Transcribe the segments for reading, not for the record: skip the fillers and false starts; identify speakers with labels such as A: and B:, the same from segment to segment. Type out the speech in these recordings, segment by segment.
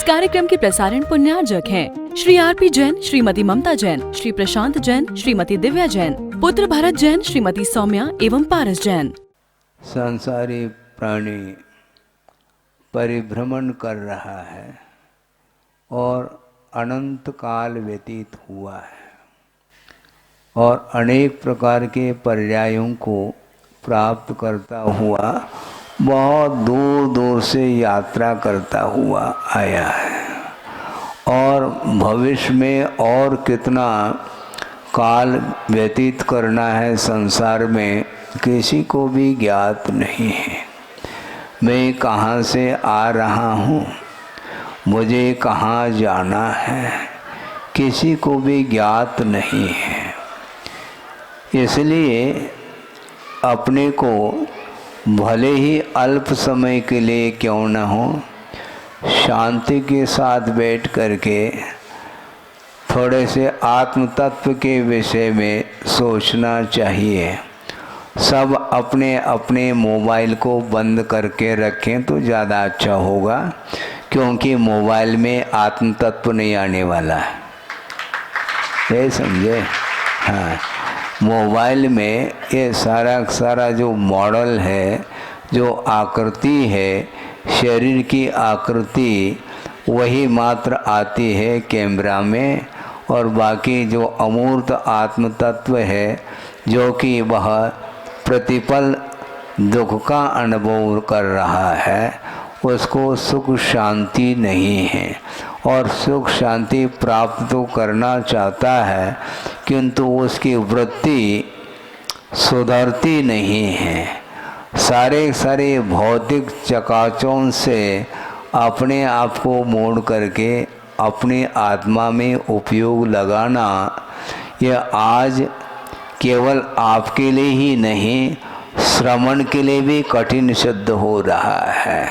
A: कार्यक्रम के प्रसारण पुण्यार्जक हैं श्री आरपी जैन, श्रीमती ममता जैन, श्री प्रशांत जैन, श्रीमती दिव्या जैन, पुत्र भरत जैन, श्रीमती सौम्या एवं पारस जैन।
B: संसारी प्राणी परिभ्रमण कर रहा है और अनंत काल व्यतीत हुआ है और अनेक प्रकार के पर्यायों को प्राप्त करता हुआ बहुत दूर दूर से यात्रा करता हुआ आया है और भविष्य में और कितना काल व्यतीत करना है संसार में किसी को भी ज्ञात नहीं है। मैं कहाँ से आ रहा हूँ, मुझे कहाँ जाना है, किसी को भी ज्ञात नहीं है। इसलिए अपने को भले ही अल्प समय के लिए क्यों न हो, शांति के साथ बैठ करके थोड़े से आत्म तत्व के विषय में सोचना चाहिए। सब अपने अपने मोबाइल को बंद करके रखें तो ज़्यादा अच्छा होगा, क्योंकि मोबाइल में आत्म तत्व नहीं आने वाला है, ये समझे। हाँ, मोबाइल में ये सारा जो मॉडल है, जो आकृति है, शरीर की आकृति वही मात्र आती है कैमरा में, और बाकी जो अमूर्त आत्म तत्व है जो कि वह प्रतिपल दुख का अनुभव कर रहा है, उसको सुख शांति नहीं है और सुख शांति प्राप्त तो करना चाहता है, किंतु उसकी वृत्ति सुधरती नहीं है। सारे भौतिक चकाचौंध से अपने आप को मोड़ करके अपनी आत्मा में उपयोग लगाना, यह आज केवल आपके लिए ही नहीं, श्रवण के लिए भी कठिन सिद्ध हो रहा है।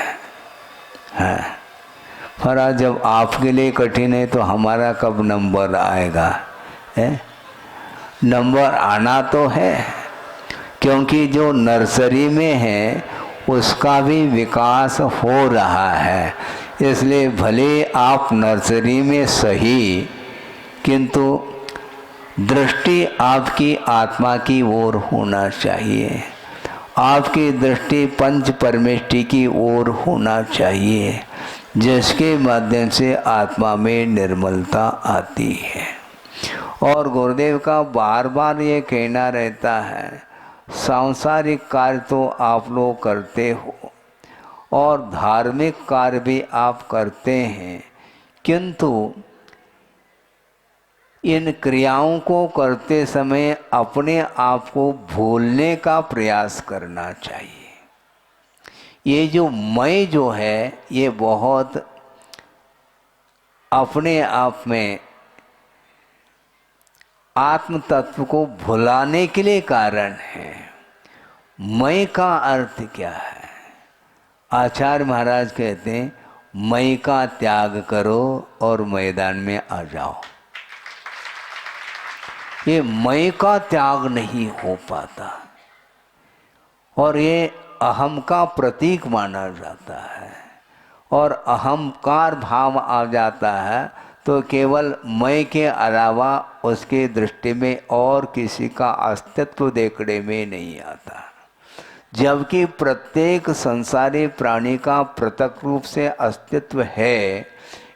B: पर आज जब आपके लिए कठिन है तो हमारा कब नंबर आएगा? नंबर आना तो है, क्योंकि जो नर्सरी में है उसका भी विकास हो रहा है। इसलिए भले आप नर्सरी में सही, किंतु दृष्टि आपकी आत्मा की ओर होना चाहिए, आपकी दृष्टि पंच परमेष्टि की ओर होना चाहिए, जिसके माध्यम से आत्मा में निर्मलता आती है। और गुरुदेव का बार बार ये कहना रहता है, सांसारिक कार्य तो आप लोग करते हो और धार्मिक कार्य भी आप करते हैं, किंतु इन क्रियाओं को करते समय अपने आप को भूलने का प्रयास करना चाहिए। ये जो मैं जो है, ये बहुत अपने आप में आत्म तत्व को भुलाने के लिए कारण है। मैं का अर्थ क्या है? आचार्य महाराज कहते हैं, मैं का त्याग करो और मैदान में आ जाओ। ये मैं का त्याग नहीं हो पाता और ये अहम का प्रतीक माना जाता है, और अहंकार भाव आ जाता है तो केवल मैं के अलावा उसके दृष्टि में और किसी का अस्तित्व देखने में नहीं आता। जबकि प्रत्येक संसारी प्राणी का पृथक रूप से अस्तित्व है,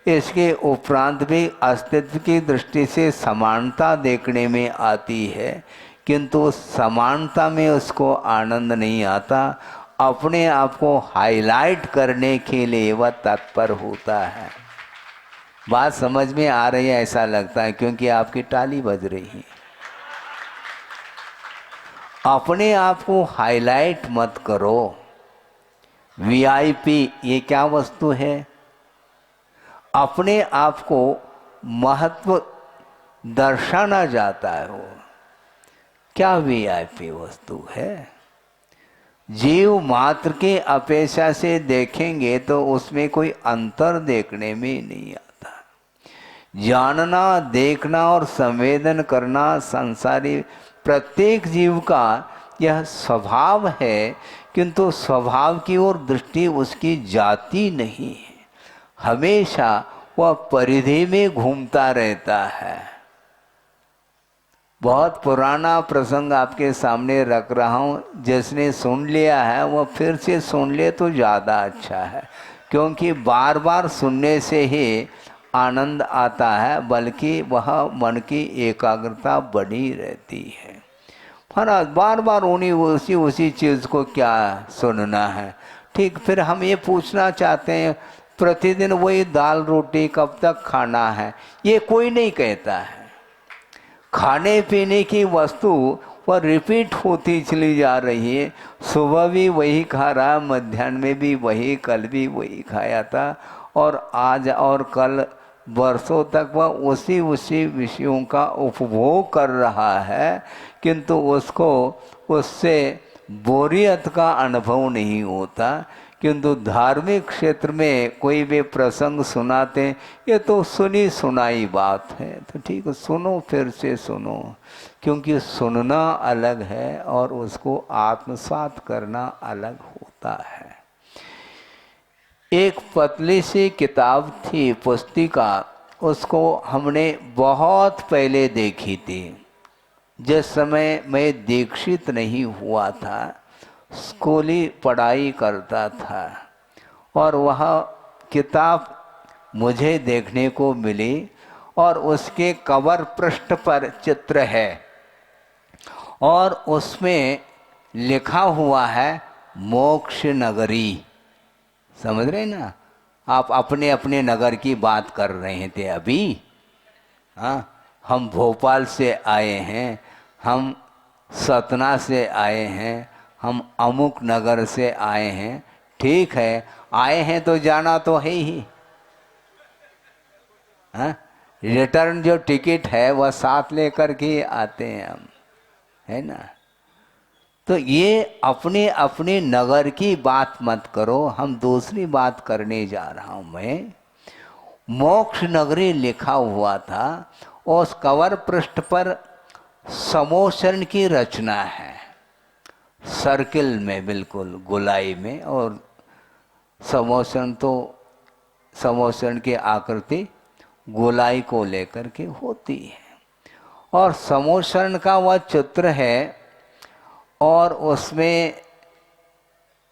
B: इसके उपरांत भी अस्तित्व की दृष्टि से समानता देखने में आती है, किंतु समानता में उसको आनंद नहीं आता। अपने आप को हाईलाइट करने के लिए वह तत्पर होता है। बात समझ में आ रही है ऐसा लगता है, क्योंकि आपकी ताली बज रही है। अपने आप को हाईलाइट मत करो। वीआईपी ये क्या वस्तु है? अपने आप को महत्व दर्शाना जाता है, वो क्या वीआईपी वस्तु है? जीव मात्र के अपेक्षा से देखेंगे तो उसमें कोई अंतर देखने में नहीं आता। जानना, देखना और संवेदन करना संसारी प्रत्येक जीव का यह स्वभाव है, किंतु स्वभाव की ओर दृष्टि उसकी जाती नहीं है। हमेशा वह परिधि में घूमता रहता है। बहुत पुराना प्रसंग आपके सामने रख रहा हूँ, जिसने सुन लिया है वह फिर से सुन ले तो ज़्यादा अच्छा है, क्योंकि बार बार सुनने से ही आनंद आता है, बल्कि वह मन की एकाग्रता बनी रहती है। महाराज बार बार उसी चीज़ को क्या सुनना है। ठीक, फिर हम ये पूछना चाहते हैं प्रतिदिन वही दाल रोटी कब तक खाना है, ये कोई नहीं कहता है। खाने पीने की वस्तु वह रिपीट होती चली जा रही है। सुबह भी वही खा रहा, मध्याह्न में भी वही, कल भी वही खाया था, और आज और कल वर्षों तक वह उसी विषयों का उपभोग कर रहा है, किंतु उसको उससे बोरियत का अनुभव नहीं होता। किंतु धार्मिक क्षेत्र में कोई भी प्रसंग सुनाते, ये तो सुनी सुनाई बात है, तो ठीक है सुनो, फिर से सुनो, क्योंकि सुनना अलग है और उसको आत्मसात करना अलग होता है। एक पतली सी किताब थी, पुस्तिका, उसको हमने बहुत पहले देखी थी, जिस समय मैं दीक्षित नहीं हुआ था, स्कूली पढ़ाई करता था, और वह किताब मुझे देखने को मिली, और उसके कवर पृष्ठ पर चित्र है, और उसमें लिखा हुआ है मोक्ष नगरी। समझ रहे ना, आप अपने अपने नगर की बात कर रहे थे अभी। हाँ, हम भोपाल से आए हैं, हम सतना से आए हैं, हम अमुक नगर से आए हैं। ठीक है, आए हैं तो जाना तो है ही। हाँ, रिटर्न जो टिकट है वह साथ लेकर के आते हैं हम, है ना। तो ये अपने अपने नगर की बात मत करो, हम दूसरी बात करने जा रहा हूं। मैं मोक्ष नगरी लिखा हुआ था, उस कवर पृष्ठ पर समोसन की रचना है, सर्किल में, बिल्कुल गोलाई में, और समोसन तो समोसन की आकृति गोलाई को लेकर के होती है, और समोसन का वह चित्र है, और उसमें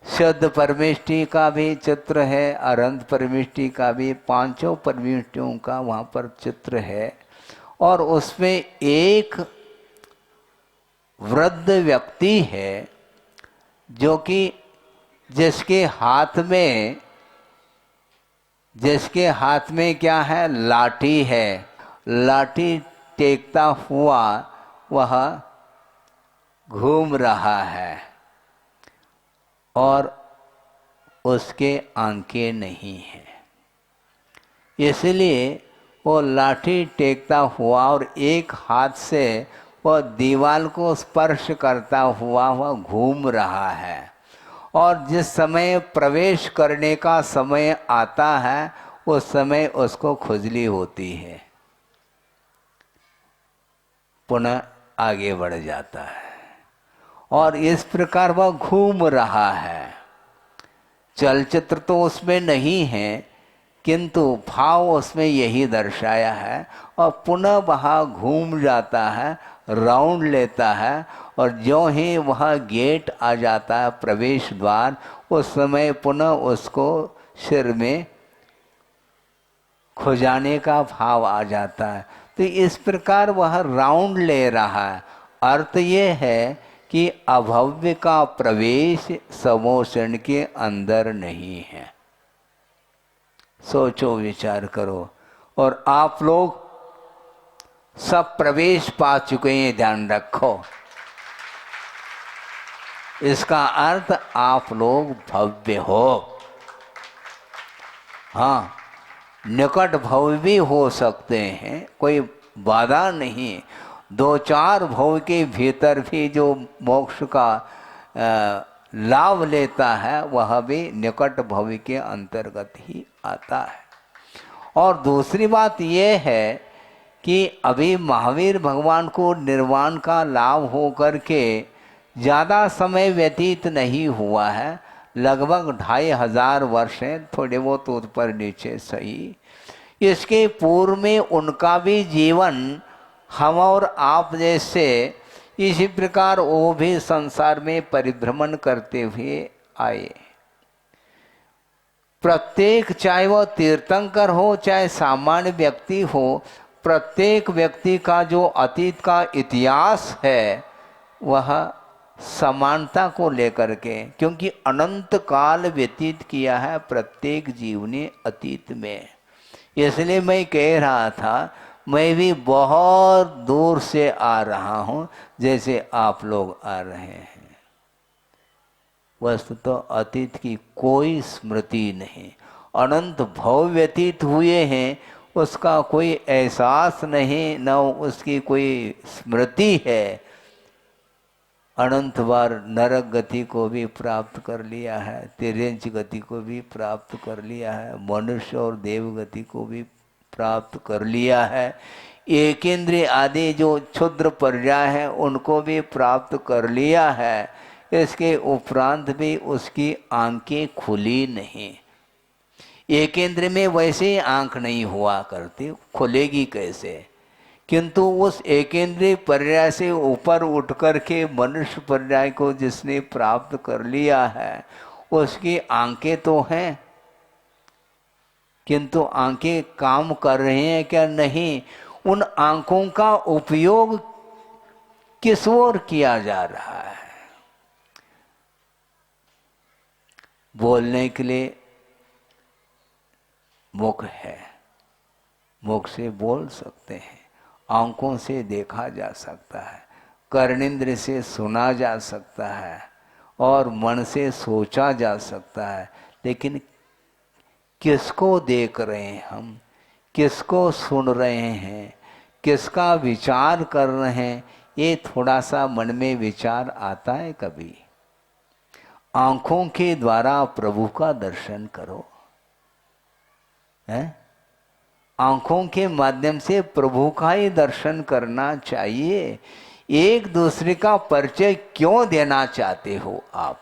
B: शुद्ध परमेष्टि का भी चित्र है, अनंत परमेष्टि का भी, पांचों परमेष्टियों का वहाँ पर चित्र है, और उसमें एक वृद्ध व्यक्ति है जो कि जिसके हाथ में क्या है, लाठी है, लाठी टेकता हुआ वह घूम रहा है, और उसके आंखें नहीं हैं, इसलिए वो लाठी टेकता हुआ और एक हाथ से वह दीवार को स्पर्श करता हुआ वह घूम रहा है। और जिस समय प्रवेश करने का समय आता है, उस समय उसको खुजली होती है, पुनः आगे बढ़ जाता है, और इस प्रकार वह घूम रहा है। चलचित्र तो उसमें नहीं है, किंतु भाव उसमें यही दर्शाया है, और पुनः वह घूम जाता है, राउंड लेता है, और जो ही वह गेट आ जाता है, प्रवेश द्वार, उस समय पुनः उसको सिर में खुजाने का भाव आ जाता है। तो इस प्रकार वह राउंड ले रहा है। अर्थ ये है कि अभव्य का प्रवेश समोसन के अंदर नहीं है। सोचो, विचार करो, और आप लोग सब प्रवेश पा चुके हैं, ध्यान रखो। इसका अर्थ आप लोग भव्य हो। हाँ, निकट भव भी हो सकते हैं, कोई बाधा नहीं। 2-4 भव के भीतर भी जो मोक्ष का लाभ लेता है, वह भी निकट भव के अंतर्गत ही आता है। और दूसरी बात यह है कि अभी महावीर भगवान को निर्वाण का लाभ हो करके ज़्यादा समय व्यतीत नहीं हुआ है, लगभग 2500 वर्ष हैं, थोड़े बहुत ऊपर नीचे सही। इसके पूर्व में उनका भी जीवन हम और आप जैसे इसी प्रकार वो भी संसार में परिभ्रमण करते हुए आए। प्रत्येक, चाहे वह तीर्थंकर हो चाहे सामान्य व्यक्ति हो, प्रत्येक व्यक्ति का जो अतीत का इतिहास है वह समानता को लेकर के, क्योंकि अनंत काल व्यतीत किया है प्रत्येक जीव ने अतीत में। इसलिए मैं कह रहा था मैं भी बहुत दूर से आ रहा हूँ जैसे आप लोग आ रहे हैं। वस्तु तो अतीत की कोई स्मृति नहीं, अनंत भव व्यतीत हुए हैं, उसका कोई एहसास नहीं, न उसकी कोई स्मृति है। अनंत बार नरक गति को भी प्राप्त कर लिया है, तिर्यंच गति को भी प्राप्त कर लिया है, मनुष्य और देव गति को भी प्राप्त कर लिया है, एक इंद्रिय आदि जो क्षुद्र पर्याय है उनको भी प्राप्त कर लिया है। इसके उपरांत भी उसकी आंखें खुली नहीं। एक इंद्र में वैसे ही आंख नहीं हुआ करती, खुलेगी कैसे? किंतु उस एकेंद्रीय पर्याय से ऊपर उठ कर के मनुष्य पर्याय को जिसने प्राप्त कर लिया है उसकी आंखें तो हैं, किंतु आंखें काम कर रही हैं क्या? नहीं। उन आंखों का उपयोग किस ओर किया जा रहा है? बोलने के लिए मुख है, मुख से बोल सकते हैं, आंखों से देखा जा सकता है, कर्णेंद्र से सुना जा सकता है और मन से सोचा जा सकता है, लेकिन किसको देख रहे हैं हम, किसको सुन रहे हैं, किसका विचार कर रहे हैं, ये थोड़ा सा मन में विचार आता है कभी? आंखों के द्वारा प्रभु का दर्शन करो, है? आंखों के माध्यम से प्रभु का ही दर्शन करना चाहिए। एक दूसरे का परिचय क्यों देना चाहते हो आप?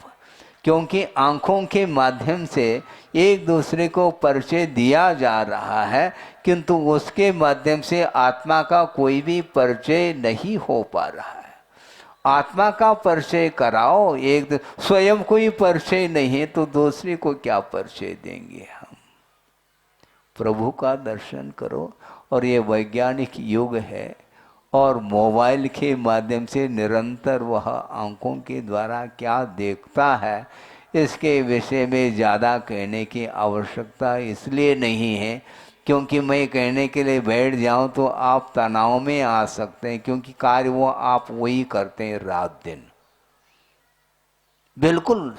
B: क्योंकि आंखों के माध्यम से एक दूसरे को परिचय दिया जा रहा है, किंतु उसके माध्यम से आत्मा का कोई भी परिचय नहीं हो पा रहा है। आत्मा का परिचय कराओ, एक स्वयं कोई परिचय नहीं है तो दूसरे को क्या परिचय देंगे हम? प्रभु का दर्शन करो। और ये वैज्ञानिक युग है और मोबाइल के माध्यम से निरंतर वह आंखों के द्वारा क्या देखता है इसके विषय में ज़्यादा कहने की आवश्यकता इसलिए नहीं है क्योंकि मैं कहने के लिए बैठ जाऊं तो आप तनाव में आ सकते हैं, क्योंकि कार्य वो आप वही करते हैं रात दिन। बिल्कुल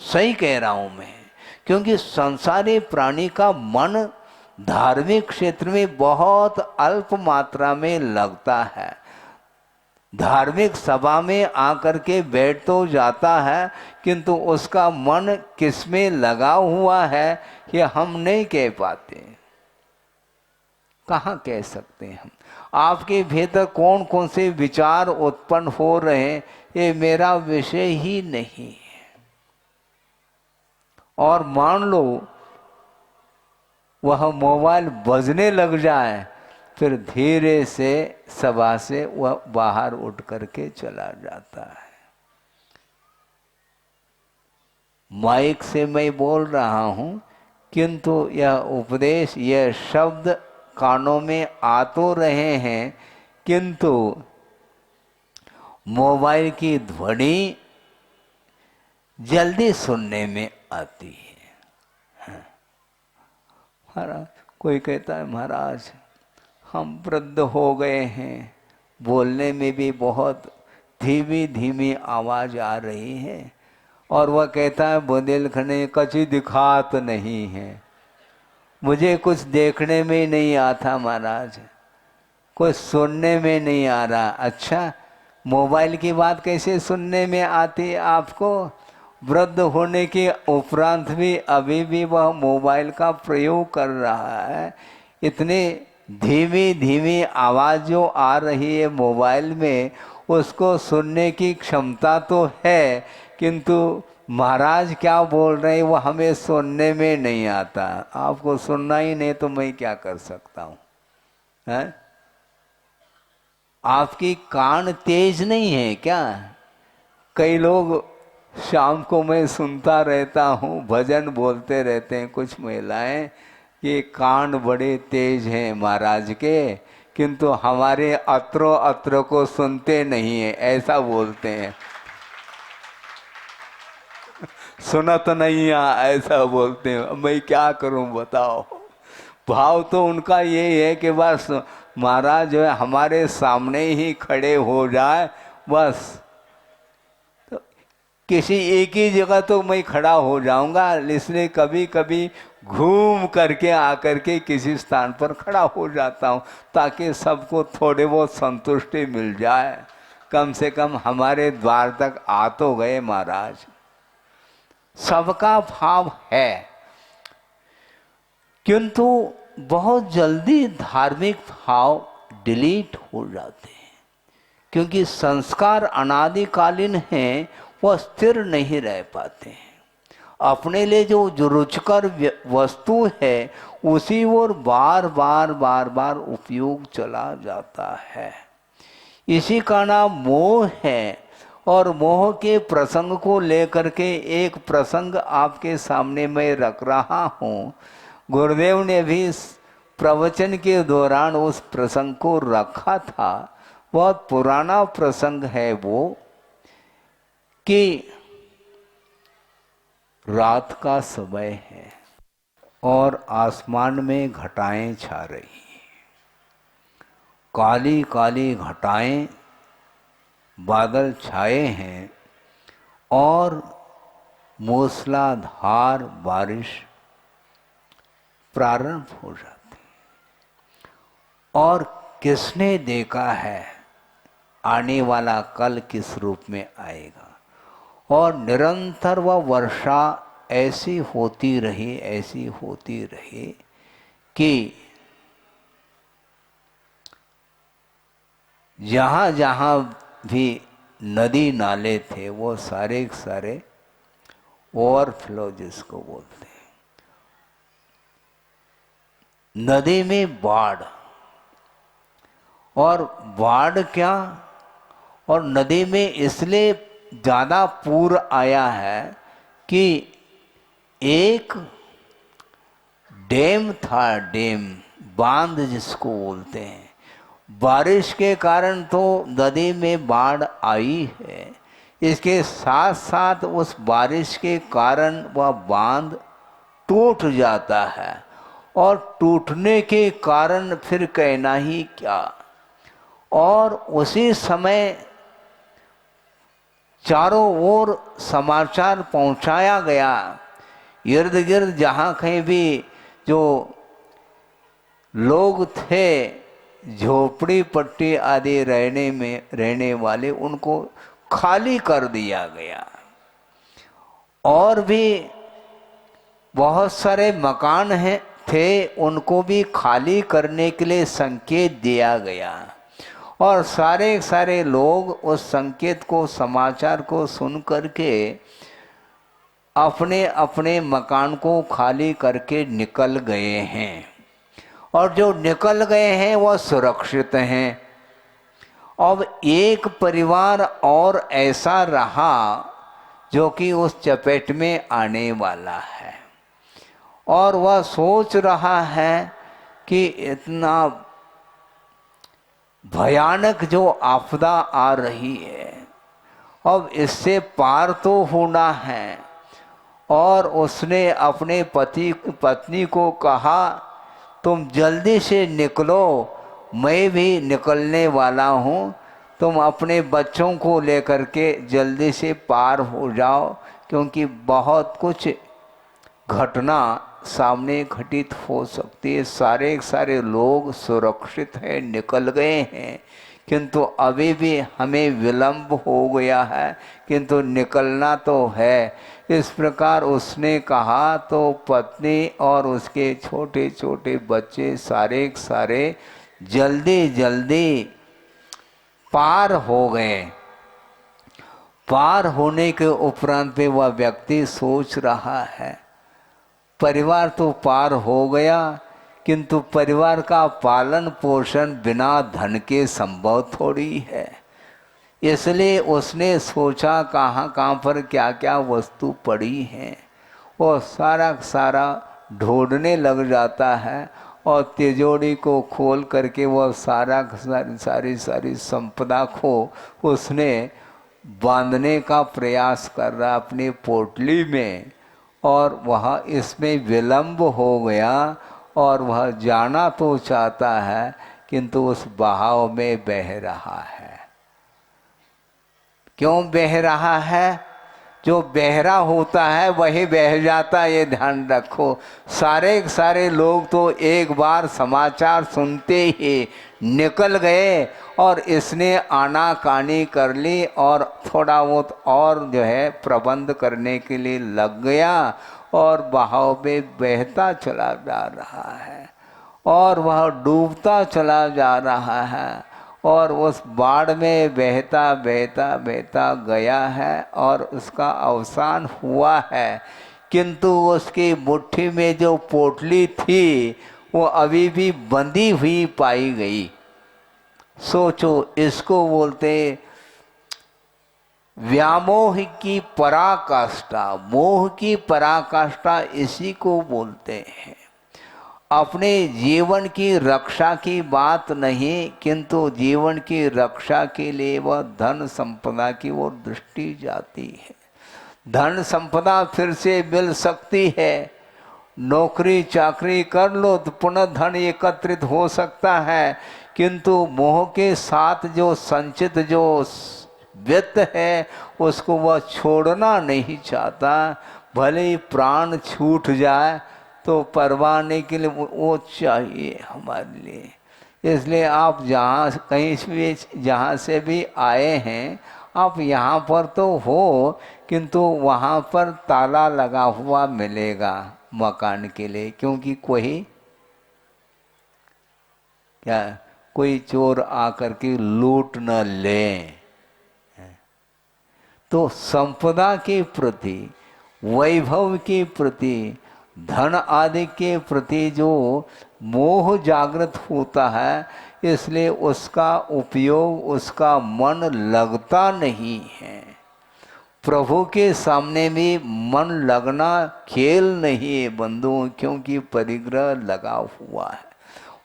B: सही कह रहा हूं मैं, क्योंकि संसारी प्राणी का मन धार्मिक क्षेत्र में बहुत अल्प मात्रा में लगता है। धार्मिक सभा में आकर के बैठ तो जाता है, किंतु उसका मन किस में लगा हुआ है ये हम नहीं कह पाते। कहाँ कह सकते हैं हम? आपके भीतर कौन कौन से विचार उत्पन्न हो रहे हैं ये मेरा विषय ही नहीं है। और मान लो वह मोबाइल बजने लग जाए, फिर धीरे से सभा से वह बाहर उठ करके चला जाता है। माइक से मैं बोल रहा हूं, किंतु यह उपदेश, यह शब्द कानों में आ तो रहे हैं, किंतु मोबाइल की ध्वनि जल्दी सुनने में आती है। महाराज, कोई कहता है महाराज हम वृद्ध हो गए हैं, बोलने में भी बहुत धीमी धीमी आवाज आ रही है, और वह कहता है बुंदेलखंड कची दिखात नहीं है, मुझे कुछ देखने में नहीं आता महाराज, कुछ सुनने में नहीं आ रहा। अच्छा, मोबाइल की बात कैसे सुनने में आती है आपको? वृद्ध होने के उपरांत भी अभी भी वह मोबाइल का प्रयोग कर रहा है। इतने धीमी धीमी आवाज़ जो आ रही है मोबाइल में, उसको सुनने की क्षमता तो है, किंतु महाराज क्या बोल रहे हैं वो हमें सुनने में नहीं आता। आपको सुनना ही नहीं तो मैं क्या कर सकता हूँ? हैं? आपकी कान तेज नहीं है क्या? कई लोग शाम को मैं सुनता रहता हूँ भजन बोलते रहते हैं कुछ महिलाएं कि कान बड़े तेज हैं महाराज के, किंतु हमारे अत्रो अत्र को सुनते नहीं है, ऐसा बोलते हैं। सुनत नहीं ऐसा बोलते हैं। मैं क्या करूं बताओ? भाव तो उनका ये है कि बस महाराज जो है हमारे सामने ही खड़े हो जाए, बस तो किसी एक ही जगह तो मैं खड़ा हो जाऊंगा, इसलिए कभी कभी घूम करके आकर के किसी स्थान पर खड़ा हो जाता हूं ताकि सबको थोड़े बहुत संतुष्टि मिल जाए। कम से कम हमारे द्वार तक आ तो गए महाराज। सबका भाव है, किंतु बहुत जल्दी धार्मिक भाव डिलीट हो जाते हैं, क्योंकि संस्कार अनादिकालीन हैं, वह स्थिर नहीं रह पाते हैं। अपने लिए जो रुचिकर वस्तु है उसी ओर बार बार बार बार उपयोग चला जाता है। इसी का नाम मोह है। और मोह के प्रसंग को लेकर के एक प्रसंग आपके सामने मैं रख रहा हूँ। गुरुदेव ने भी प्रवचन के दौरान उस प्रसंग को रखा था। बहुत पुराना प्रसंग है वो, कि रात का समय है और आसमान में घटाएं छा रही हैं, काली काली घटाएं, बादल छाए हैं और मूसलाधार बारिश प्रारंभ हो जाती। और किसने देखा है आने वाला कल किस रूप में आएगा? और निरंतर वह वर्षा ऐसी होती रही कि जहाँ जहाँ भी नदी नाले थे वो सारे सारे ओवरफ्लो जिसको बोलते हैं। नदी में बाढ़, और बाढ़ क्या, और नदी में इसलिए ज़्यादा पूर आया है कि एक डैम था, डैम बांध जिसको बोलते हैं, बारिश के कारण तो नदी में बाढ़ आई है, इसके साथ साथ उस बारिश के कारण वह बांध टूट जाता है, और टूटने के कारण फिर कहना ही क्या। और उसी समय चारों ओर समाचार पहुंचाया गया, इर्द गिर्द जहाँ कहीं भी जो लोग थे झोपड़ी पट्टी आदि रहने वाले, उनको खाली कर दिया गया। और भी बहुत सारे मकान थे, उनको भी खाली करने के लिए संकेत दिया गया। और सारे सारे लोग उस संकेत को, समाचार को सुन करके अपने अपने मकान को खाली करके निकल गए हैं। और जो निकल गए हैं वह सुरक्षित हैं। अब एक परिवार और ऐसा रहा जो कि उस चपेट में आने वाला है, और वह सोच रहा है कि इतना भयानक जो आपदा आ रही है, अब इससे पार तो होना है। और उसने अपने पत्नी को कहा, तुम जल्दी से निकलो, मैं भी निकलने वाला हूँ, तुम अपने बच्चों को लेकर के जल्दी से पार हो जाओ, क्योंकि बहुत कुछ घटना सामने घटित हो सकती है। सारे लोग सुरक्षित हैं, निकल गए हैं, किंतु अभी भी हमें विलंब हो गया है, किंतु निकलना तो है। इस प्रकार उसने कहा तो पत्नी और उसके छोटे छोटे बच्चे सारे जल्दी जल्दी पार हो गए। पार होने के उपरांत पे वह व्यक्ति सोच रहा है परिवार तो पार हो गया, किंतु परिवार का पालन पोषण बिना धन के संभव थोड़ी है। इसलिए उसने सोचा कहाँ कहाँ पर क्या क्या वस्तु पड़ी हैं, वो सारा सारा ढूंढने लग जाता है और तिजोरी को खोल करके वह सारा सारी संपदा को उसने बांधने का प्रयास कर रहा अपनी पोटली में, और वह इसमें विलंब हो गया और वह जाना तो चाहता है किंतु उस बहाव में बह रहा है। क्यों बह रहा है? जो बहरा होता है वही बह जाता है, ये ध्यान रखो। सारे लोग तो एक बार समाचार सुनते ही निकल गए और इसने आनाकानी कर ली और थोड़ा बहुत और जो है प्रबंध करने के लिए लग गया और बहाव में बहता चला जा रहा है और वह डूबता चला जा रहा है और उस बाढ़ में बहता बहता बहता गया है और उसका अवसान हुआ है। किंतु उसकी मुट्ठी में जो पोटली थी वो अभी भी बंधी हुई पाई गई। सोचो, इसको बोलते व्यामोह की पराकाष्ठा, मोह की पराकाष्ठा इसी को बोलते हैं। अपने जीवन की रक्षा की बात नहीं, किंतु जीवन की रक्षा के लिए वह धन संपदा की ओर दृष्टि जाती है। धन संपदा फिर से मिल सकती है, नौकरी चाकरी कर लो तो पुनः धन एकत्रित हो सकता है, किंतु मोह के साथ जो संचित जो वित्त है उसको वह छोड़ना नहीं चाहता। भले ही प्राण छूट जाए तो परवाने के लिए वो चाहिए हमारे लिए। इसलिए आप जहाँ कहीं भी जहाँ से भी आए हैं आप यहाँ पर तो हो, किंतु वहाँ पर ताला लगा हुआ मिलेगा मकान के लिए, क्योंकि कोई चोर आकर के लूट न ले। तो संपदा के प्रति, वैभव के प्रति, धन आदि के प्रति जो मोह जागृत होता है, इसलिए उसका उपयोग, उसका मन लगता नहीं है। प्रभु के सामने भी मन लगना खेल नहीं है बंधुओं, क्योंकि परिग्रह लगा हुआ है।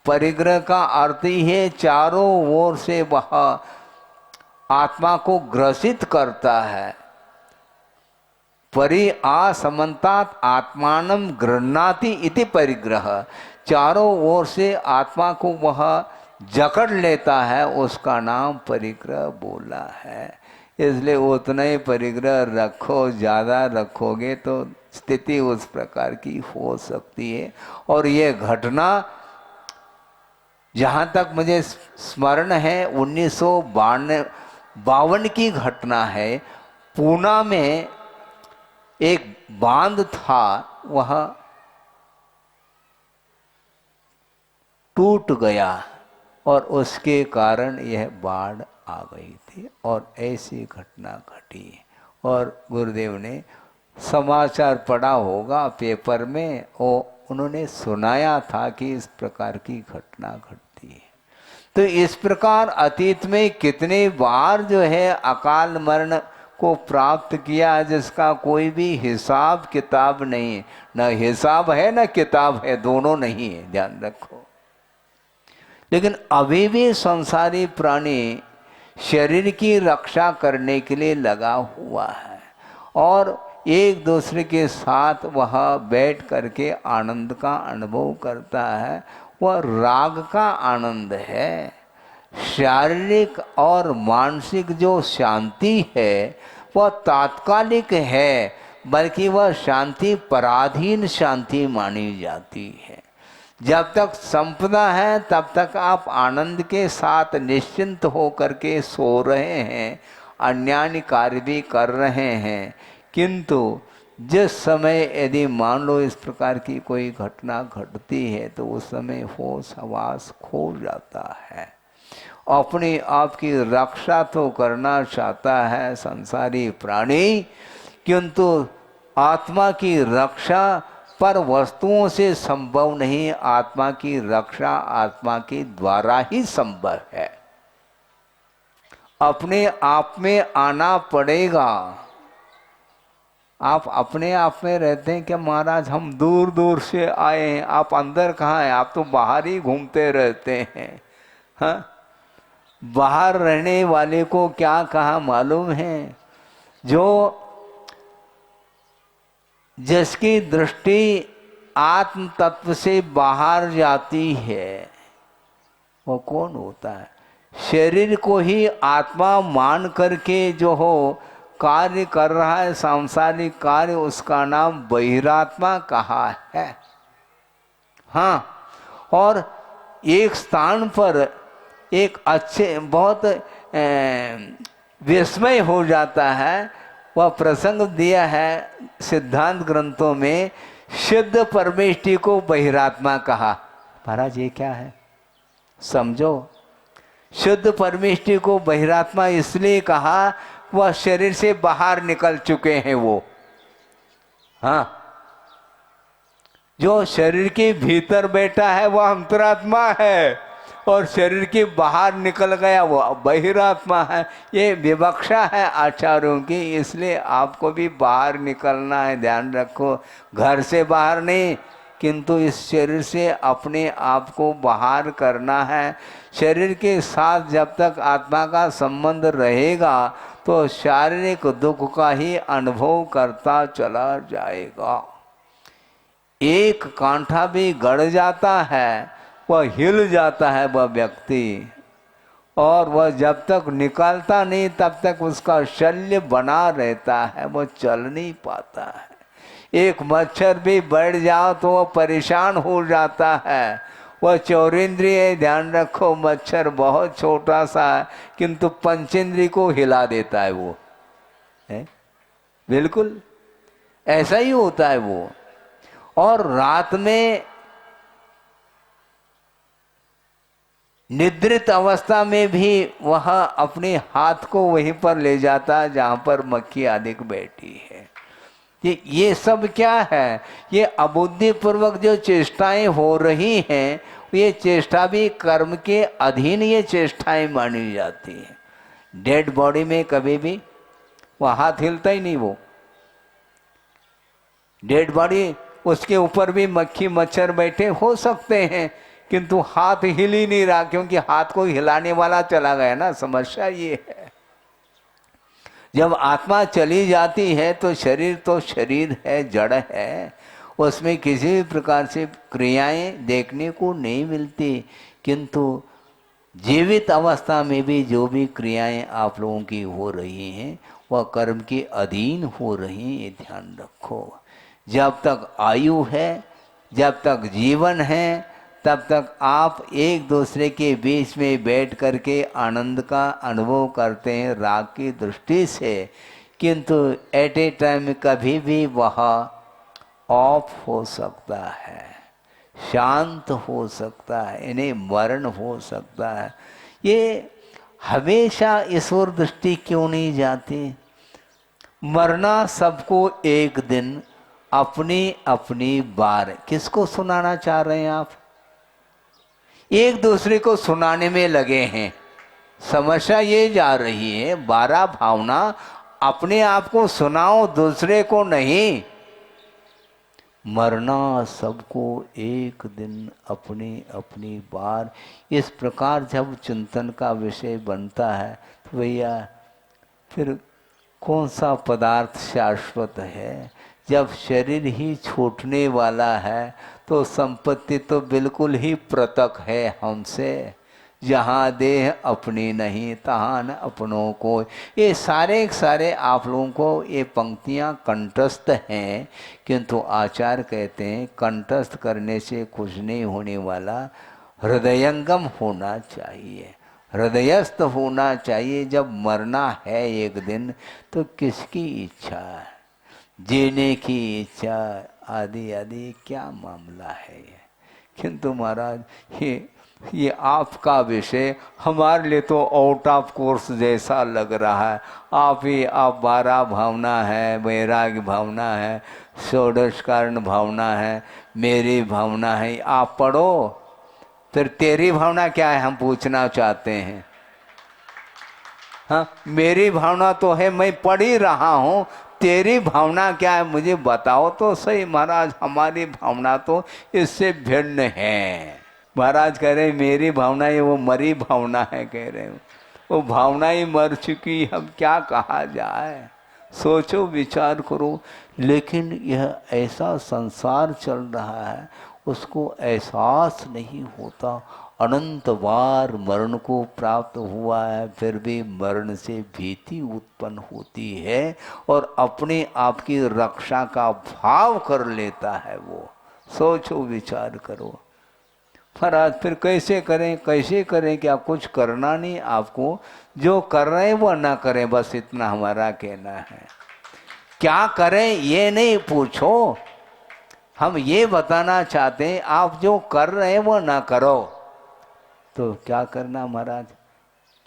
B: परिग्रह का अर्थ ही है चारों ओर से वह आत्मा को ग्रसित करता है। परि आसमन्तात् आत्मानं गृह्णाति इति परिग्रह, चारों ओर से आत्मा को वह जकड़ लेता है, उसका नाम परिग्रह बोला है। इसलिए उतना ही परिग्रह रखो, ज़्यादा रखोगे तो स्थिति उस प्रकार की हो सकती है। और ये घटना जहाँ तक मुझे स्मरण है 1952 की घटना है। पूना में एक बांध था, वह टूट गया और उसके कारण यह बाढ़ आ गई थी और ऐसी घटना घटी। और गुरुदेव ने समाचार पढ़ा होगा पेपर में, उन्होंने सुनाया था कि इस प्रकार की घटना घटती है। तो इस प्रकार अतीत में कितने बार जो है अकाल मरण को प्राप्त किया, जिसका कोई भी हिसाब किताब नहीं। न हिसाब है न किताब है, दोनों नहीं है, ध्यान रखो। लेकिन अभी भी संसारी प्राणी शरीर की रक्षा करने के लिए लगा हुआ है और एक दूसरे के साथ वह बैठ करके आनंद का अनुभव करता है। वह राग का आनंद है। शारीरिक और मानसिक जो शांति है वह तात्कालिक है, बल्कि वह शांति पराधीन शांति मानी जाती है। जब तक संपदा है तब तक आप आनंद के साथ निश्चिंत हो करके सो रहे हैं, अन्यान्य कार्य भी कर रहे हैं। किंतु जिस समय यदि मान लो इस प्रकार की कोई घटना घटती है तो उस समय होश हवास खो जाता है अपने आप की रक्षा तो करना चाहता है संसारी प्राणी, किंतु आत्मा की रक्षा पर वस्तुओं से संभव नहीं। आत्मा की रक्षा आत्मा के द्वारा ही संभव है। अपने आप में आना पड़ेगा। आप अपने आप में रहते हैं कि महाराज हम दूर दूर से आए हैं, आप अंदर कहाँ हैं? आप तो बाहर ही घूमते रहते हैं। हाँ, बाहर रहने वाले को क्या कहा मालूम है? जो जिसकी दृष्टि आत्म तत्व से बाहर जाती है वो कौन होता है? शरीर को ही आत्मा मान करके जो हो कार्य कर रहा है सांसारिक कार्य, उसका नाम बहिरात्मा कहा है। हाँ, और एक स्थान पर एक अच्छे बहुत विस्मय हो जाता है। वह प्रसंग दिया है सिद्धांत ग्रंथों में, शुद्ध परमेष्टि को बहिरात्मा कहा। महाराज ये क्या है समझो। शुद्ध परमेष्टि को बहिरात्मा इसलिए कहा, वह शरीर से बाहर निकल चुके हैं वो। हाँ, जो शरीर के भीतर बैठा है वह अंतरात्मा है, और शरीर के बाहर निकल गया वो बहिरात्मा है। ये विवक्षा है आचार्यों की, इसलिए आपको भी बाहर निकलना है, ध्यान रखो। घर से बाहर नहीं, किंतु इस शरीर से अपने आप को बाहर करना है। शरीर के साथ जब तक आत्मा का संबंध रहेगा तो शारीरिक दुख का ही अनुभव करता चला जाएगा। एक कांटा भी गड़ जाता है, वह हिल जाता है वह व्यक्ति, और वह जब तक निकलता नहीं तब तक उसका शल्य बना रहता है, वह चल नहीं पाता है। एक मच्छर भी बढ़ जाओ तो वह परेशान हो जाता है। वह चौरेंद्रिय, ध्यान रखो, मच्छर बहुत छोटा सा है किंतु पंचेंद्रिय को हिला देता है वो है? बिल्कुल ऐसा ही होता है वो। और रात में निद्रित अवस्था में भी वह अपने हाथ को वहीं पर ले जाता है जहां पर मक्खी आदि बैठी है। ये सब क्या है? ये अबुद्धि पूर्वक जो चेष्टाएं हो रही हैं, ये चेष्टा भी कर्म के अधीन ये चेष्टाएं मानी जाती हैं। डेड बॉडी में कभी भी वह हाथ हिलता ही नहीं। वो डेड बॉडी, उसके ऊपर भी मक्खी मच्छर बैठे हो सकते हैं किंतु हाथ हिल ही नहीं रहा, क्योंकि हाथ को हिलाने वाला चला गया ना। समस्या ये है, जब आत्मा चली जाती है तो शरीर है, जड़ है, उसमें किसी भी प्रकार से क्रियाएं देखने को नहीं मिलती। किंतु जीवित अवस्था में भी जो भी क्रियाएं आप लोगों की हो रही हैं वह कर्म के अधीन हो रही हैं, ये ध्यान रखो। जब तक आयु है, जब तक जीवन है, तब तक आप एक दूसरे के बीच में बैठ करके आनंद का अनुभव करते हैं राग की दृष्टि से, किंतु एट ए टाइम कभी भी वह ऑफ हो सकता है, शांत हो सकता है, इन्हें मरण हो सकता है। ये हमेशा ईश्वर दृष्टि क्यों नहीं जाती? मरना सबको एक दिन, अपनी अपनी बार। किसको सुनाना चाह रहे हैं आप? एक दूसरे को सुनाने में लगे हैं। समस्या ये जा रही है, 12 भावना अपने आप को सुनाओ, दूसरे को नहीं। मरना सबको एक दिन, अपनी अपनी बार। इस प्रकार जब चिंतन का विषय बनता है तो भैया फिर कौन सा पदार्थ शाश्वत है? जब शरीर ही छूटने वाला है तो संपत्ति तो बिल्कुल ही पृथक है हमसे। जहाँ देह अपनी नहीं तहाँ न अपनों को। ये सारे आप लोगों को ये पंक्तियाँ कंठस्थ हैं, किंतु आचार्य कहते हैं कंठस्थ करने से कुछ नहीं होने वाला, हृदयंगम होना चाहिए, हृदयस्थ होना चाहिए। जब मरना है एक दिन तो किसकी इच्छा है? जीने की इच्छा आदि आदि क्या मामला है ये। किंतु महाराज ये ये आपका विषय हमारे लिए तो आउट ऑफ कोर्स जैसा लग रहा है। आप 12 भावना है, वैराग्य भावना है, षोडश कारण भावना है, मेरी भावना है, आप पढ़ो। फिर तेरी भावना क्या है हम पूछना चाहते हैं। हाँ, मेरी भावना तो है, मैं पढ़ ही रहा हूँ, तेरी भावना क्या है मुझे बताओ तो सही। महाराज हमारी भावना तो इससे भिन्न है। महाराज कह रहे मेरी भावना ये वो मरी भावना है, कह रहे हो वो भावना ही मर चुकी, अब क्या कहा जाए। सोचो विचार करो। लेकिन यह ऐसा संसार चल रहा है, उसको एहसास नहीं होता। अनंत बार मरण को प्राप्त हुआ है, फिर भी मरण से भीति उत्पन्न होती है और अपने आप की रक्षा का भाव कर लेता है वो। सोचो विचार करो। महाराज फिर कैसे करें, क्या कुछ करना नहीं आपको, जो कर रहे हैं वो ना करें, बस इतना हमारा कहना है। क्या करें ये नहीं पूछो, हम ये बताना चाहते हैं आप जो कर रहे हैं वो ना करो। तो क्या करना महाराज,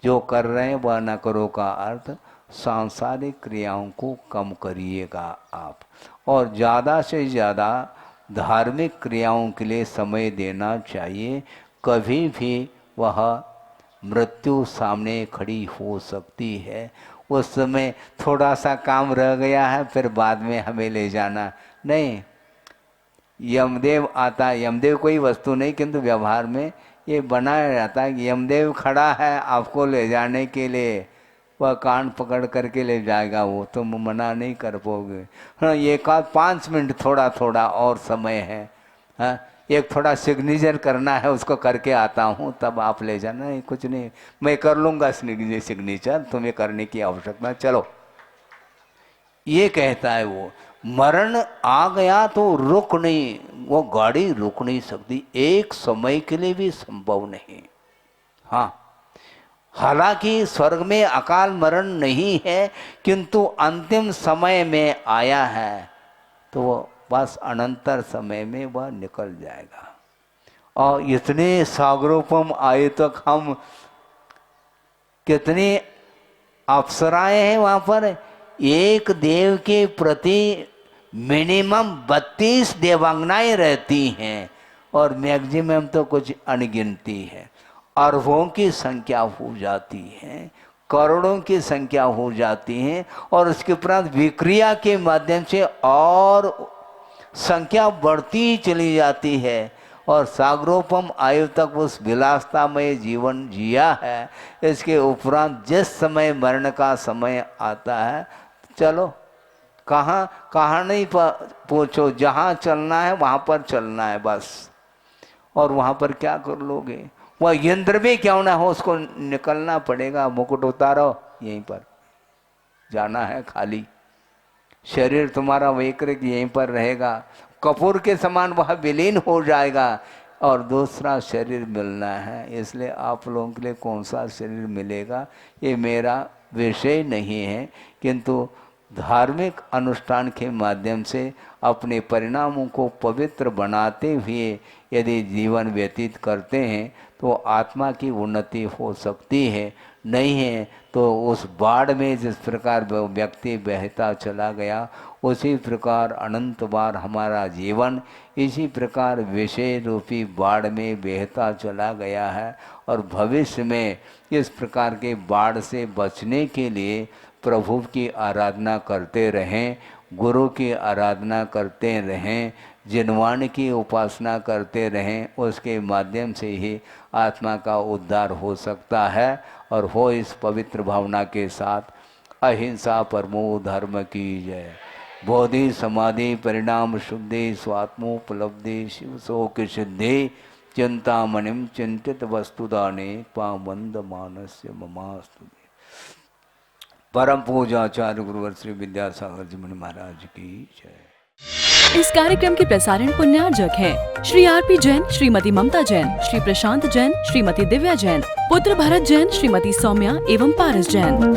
B: जो कर रहे हैं वह ना करो का अर्थ सांसारिक क्रियाओं को कम करिएगा आप, और ज़्यादा से ज़्यादा धार्मिक क्रियाओं के लिए समय देना चाहिए। कभी भी वह मृत्यु सामने खड़ी हो सकती है, उस समय थोड़ा सा काम रह गया है फिर बाद में हमें ले जाना नहीं। यमदेव आता, यमदेव कोई वस्तु नहीं किंतु व्यवहार में ये बनाया जाता है कि यमदेव खड़ा है आपको ले जाने के लिए, वह कान पकड़ करके ले जाएगा, वो तुम मना नहीं कर पाओगे। हाँ, ये 5 मिनट थोड़ा थोड़ा और समय है। हाँ, एक थोड़ा सिग्नेचर करना है, उसको करके आता हूँ तब आप ले जाना। नहीं कुछ नहीं, मैं कर लूँगा सिग्नेचर, तुम्हें करने की आवश्यकता, चलो। ये कहता है वो। मरण आ गया तो रुक नहीं, वो गाड़ी रुक नहीं सकती, एक समय के लिए भी संभव नहीं। हाँ, हालांकि स्वर्ग में अकाल मरण नहीं है, किंतु अंतिम समय में आया है तो बस अनंतर समय में वह निकल जाएगा। और इतने सागरोपम आए तक हम कितनी अप्सराएं हैं वहाँ पर, एक देव के प्रति मिनिमम 32 देवांगनाएं रहती हैं और मैक्सिमम तो कुछ अनगिनती है। अरबों की संख्या हो जाती है, करोड़ों की संख्या हो जाती है, और उसके उपरांत विक्रिया के माध्यम से और संख्या बढ़ती ही चली जाती है। और सागरोपम आयु तक उस विलासता में जीवन जिया है। इसके उपरांत जिस समय मरण का समय आता है, चलो कहाँ नहीं पूछो, जहाँ चलना है वहाँ पर चलना है बस। और वहाँ पर क्या कर लोगे, वह यंत्र भी क्यों ना हो उसको निकलना पड़ेगा। मुकुट उतारो, यहीं पर जाना है, खाली शरीर तुम्हारा वैकृत यहीं पर रहेगा, कपूर के समान वह विलीन हो जाएगा और दूसरा शरीर मिलना है। इसलिए आप लोगों के लिए कौन सा शरीर मिलेगा ये मेरा विषय नहीं है, किंतु धार्मिक अनुष्ठान के माध्यम से अपने परिणामों को पवित्र बनाते हुए यदि जीवन व्यतीत करते हैं तो आत्मा की उन्नति हो सकती है। नहीं है तो उस बाढ़ में जिस प्रकार व्यक्ति बहता चला गया, उसी प्रकार अनंत बार हमारा जीवन इसी प्रकार विषय रूपी बाढ़ में बहता चला गया है। और भविष्य में इस प्रकार के बाढ़ से बचने के लिए प्रभु की आराधना करते रहें, गुरु की आराधना करते रहें, जिनवान की उपासना करते रहें। उसके माध्यम से ही आत्मा का उद्धार हो सकता है और हो इस पवित्र भावना के साथ। अहिंसा परमो धर्म की जय। बोधि समाधि परिणाम शुद्धि स्वात्मोपलब्धि शिव शोक सिद्धि चिंतामणिम चिंतित वस्तुदाने पावंद मानस्य ममास्तु। परम पूजाचार्य गुरुवर श्री विद्यासागर जी मुनि महाराज की जय।
A: इस कार्यक्रम के प्रसारण पुण्यार्जक हैं श्री आरपी जैन, श्रीमती ममता जैन, श्री प्रशांत जैन, श्रीमती दिव्या जैन, पुत्र भरत जैन, श्रीमती सौम्या एवं पारस जैन।